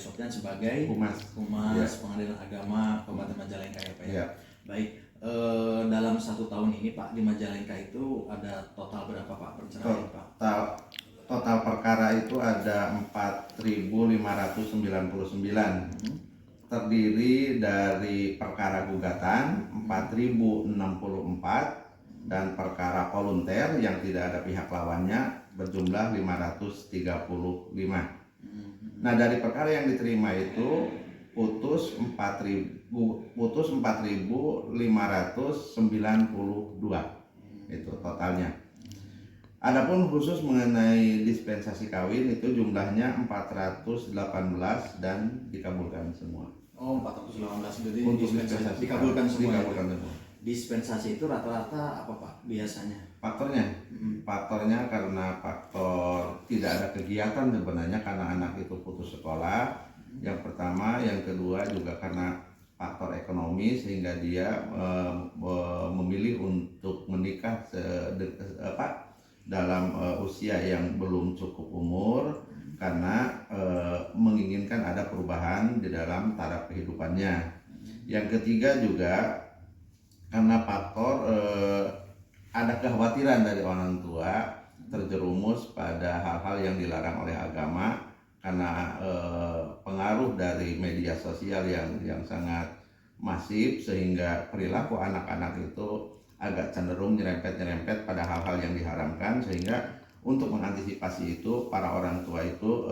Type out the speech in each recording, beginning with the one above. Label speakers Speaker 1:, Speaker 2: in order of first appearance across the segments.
Speaker 1: Sofyan sebagai
Speaker 2: Humas
Speaker 1: Pengadilan Agama Kabupaten Majalengka ya Pak ya.
Speaker 2: Ya.
Speaker 1: Baik, dalam 1 tahun ini Pak di Majalengka itu ada total berapa Pak perceraian Pak?
Speaker 2: Total perkara itu ada 4.599. Terdiri dari perkara gugatan 4.064 dan perkara volunter yang tidak ada pihak lawannya berjumlah 535. Nah, dari perkara yang diterima itu putus 4.592 itu totalnya. Adapun khusus mengenai dispensasi kawin itu jumlahnya 418 dan dikabulkan semua.
Speaker 1: Oh, 418 jadi
Speaker 2: Untuk
Speaker 1: dispensasi dikabulkan semua.
Speaker 2: Semua.
Speaker 1: Dispensasi itu rata-rata apa Pak biasanya?
Speaker 2: Faktornya karena faktor tidak ada kegiatan sebenarnya karena anak itu putus sekolah. Yang pertama, yang kedua juga karena faktor ekonomi sehingga dia memilih untuk menikah dalam usia yang belum cukup umur karena menginginkan ada perubahan di dalam taraf kehidupannya. Yang ketiga juga karena faktor ada kekhawatiran dari orang tua terjerumus pada hal-hal yang dilarang oleh agama karena pengaruh dari media sosial yang sangat masif sehingga perilaku anak-anak itu agak cenderung nyerempet pada hal-hal yang diharamkan, sehingga untuk mengantisipasi itu para orang tua itu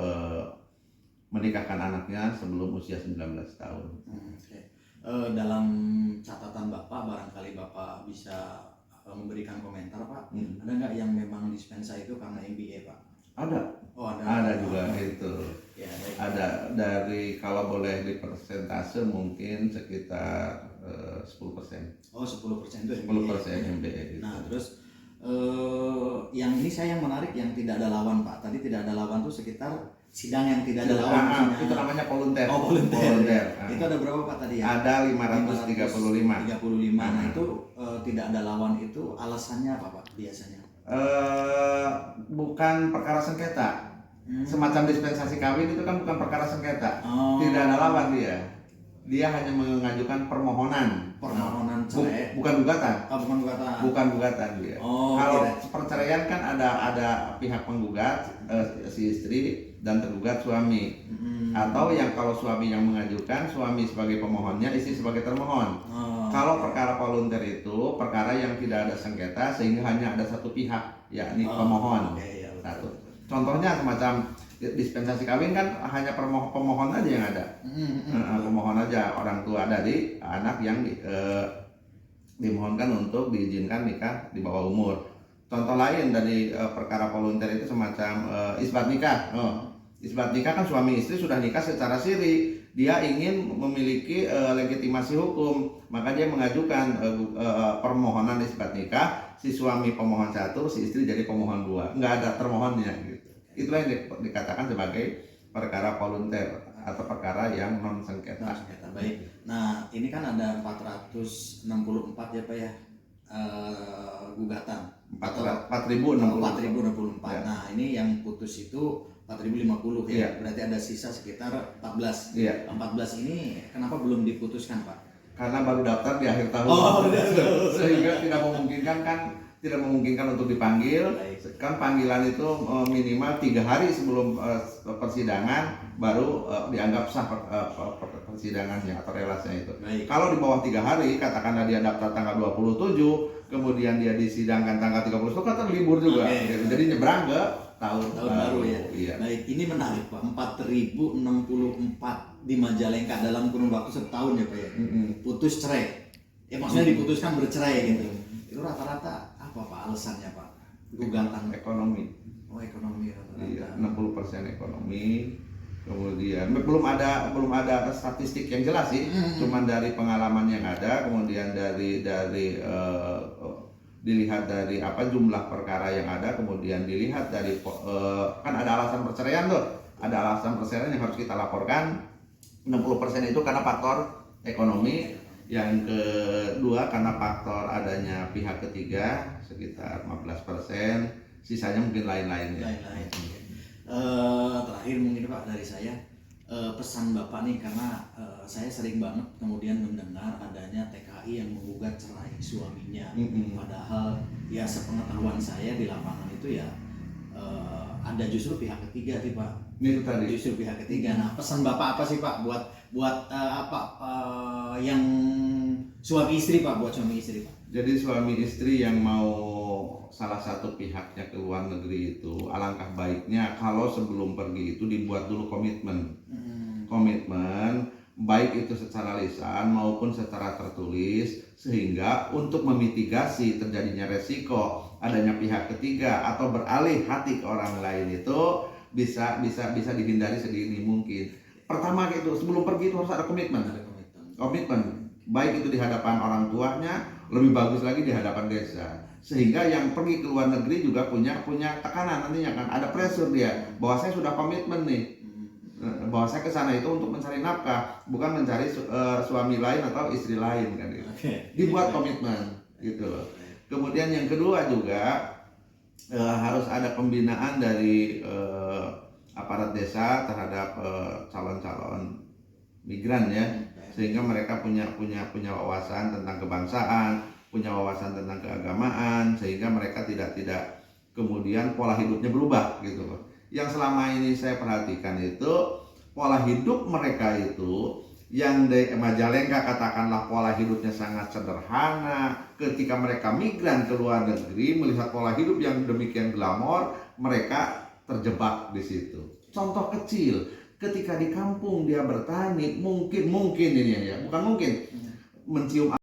Speaker 2: menikahkan anaknya sebelum usia 19 tahun.
Speaker 1: Dalam catatan Bapak, barangkali Bapak bisa memberikan komentar Pak, ada nggak yang memang dispensa itu karena MBA Pak?
Speaker 2: Ada.
Speaker 1: Oh,
Speaker 2: ada juga itu.
Speaker 1: Ya,
Speaker 2: ada dari kalau boleh di persentase mungkin sekitar 10%.
Speaker 1: Oh, 10% itu MBA.
Speaker 2: 10% MBA gitu.
Speaker 1: Nah, terus yang ini saya yang menarik yang tidak ada lawan Pak. Tadi tidak ada lawan tuh sekitar sidang yang tidak ada lawan.
Speaker 2: Itu namanya volunter.
Speaker 1: Oh, volunter.
Speaker 2: Ya.
Speaker 1: Itu ada berapa Pak tadi ya?
Speaker 2: Ada 535.
Speaker 1: Nah, itu tidak ada lawan itu alasannya apa Pak biasanya?
Speaker 2: Bukan perkara sengketa. Semacam dispensasi kawin itu kan bukan perkara sengketa. Tidak ada lawan dia hanya mengajukan permohonan cerai. Bukan gugatan. Bukan gugatan dia. Kalau perceraian kan ada pihak penggugat, si istri dan tergugat suami. Atau yang kalau suami yang mengajukan, suami sebagai pemohonnya, istri sebagai termohon. Kalau perkara volunter itu perkara yang tidak ada sengketa sehingga hanya ada satu pihak, yakni pemohon. Satu. Contohnya semacam dispensasi kawin kan hanya pemohon aja yang ada. Pemohon aja, orang tua dari anak yang dimohonkan untuk diizinkan nikah di bawah umur. Contoh lain dari perkara volunter itu semacam isbat nikah. Isbat nikah kan suami istri sudah nikah secara siri, dia ingin memiliki legitimasi hukum, maka dia mengajukan permohonan isbat nikah, si suami pemohon 1, si istri jadi pemohon 2, nggak ada termohonnya gitu. Itulah yang dikatakan sebagai perkara volunter atau perkara yang non sengketa.
Speaker 1: Baik. Nah, ini kan ada 464 ya Pak ya gugatan.
Speaker 2: 4.064.
Speaker 1: Ya. Nah, ini yang putus itu 4.050 ya. Berarti ada sisa sekitar 14.
Speaker 2: Iya.
Speaker 1: 14 ini kenapa belum diputuskan Pak?
Speaker 2: Karena baru daftar di akhir tahun. Sehingga tidak memungkinkan untuk dipanggil. Kan panggilan itu minimal 3 hari sebelum persidangan baru dianggap sah persidangannya atau relasinya itu. Kalau di bawah 3 hari, katakanlah dia daftar tanggal 27, kemudian dia disidangkan tanggal 30, itu kan libur juga. Jadi nyebrang ke tahun
Speaker 1: baru ya.
Speaker 2: Iya.
Speaker 1: Baik, ini menarik Pak. 4.064 di Majalengka dalam kurun waktu setahun ya Pak ya. Putus cerai. Ya maksudnya diputuskan bercerai gitu. Itu rata-rata apa Pak alasannya Pak? Gugatan
Speaker 2: ekonomi.
Speaker 1: Oh, ekonomi rata-rata.
Speaker 2: Iya, 60% ekonomi. Kemudian belum ada statistik yang jelas sih, cuman dari pengalaman yang ada, kemudian dari dilihat dari jumlah perkara yang ada, kemudian dilihat dari kan ada alasan perceraian tuh, ada alasan perceraian yang harus kita laporkan. 60% itu karena faktor ekonomi, yang kedua karena faktor adanya pihak ketiga sekitar 15%, sisanya mungkin lain-lainnya.
Speaker 1: Terakhir mungkin Pak dari saya, pesan Bapak nih, karena saya sering banget kemudian mendengar adanya TKI yang menggugat cerai suaminya. Padahal ya sepengetahuan saya di lapangan itu ya ada justru pihak ketiga sih Pak.
Speaker 2: Itu tadi.
Speaker 1: Justru pihak ketiga. Nah, pesan Bapak apa sih Pak buat yang suami istri Pak, buat suami istri Pak?
Speaker 2: Jadi suami istri yang mau salah satu pihaknya ke luar negeri itu, alangkah baiknya kalau sebelum pergi itu dibuat dulu komitmen. Komitmen baik itu secara lisan maupun secara tertulis, sehingga untuk memitigasi terjadinya resiko adanya pihak ketiga atau beralih hati ke orang lain itu bisa dihindari sedini mungkin. Pertama itu sebelum pergi itu harus ada komitmen. Komitmen baik itu di hadapan orang tuanya, lebih bagus lagi di hadapan desa, sehingga yang pergi ke luar negeri juga punya tekanan nantinya kan, ada pressure dia bahwa saya sudah komitmen nih, bahwa saya ke sana itu untuk mencari nafkah, bukan mencari suami lain atau istri lain kan gitu. Dibuat komitmen gitu loh. Kemudian yang kedua juga harus ada pembinaan dari aparat desa terhadap calon-calon migran ya, sehingga mereka punya wawasan tentang kebangsaan, punya wawasan tentang keagamaan, sehingga mereka tidak kemudian pola hidupnya berubah gitu loh. Yang selama ini saya perhatikan itu pola hidup mereka itu yang di Majalengka katakanlah pola hidupnya sangat sederhana. Ketika mereka migran ke luar negeri melihat pola hidup yang demikian glamor, mereka terjebak di situ. Contoh kecil, ketika di kampung dia bertani, mungkin ini ya, bukan mungkin, mencium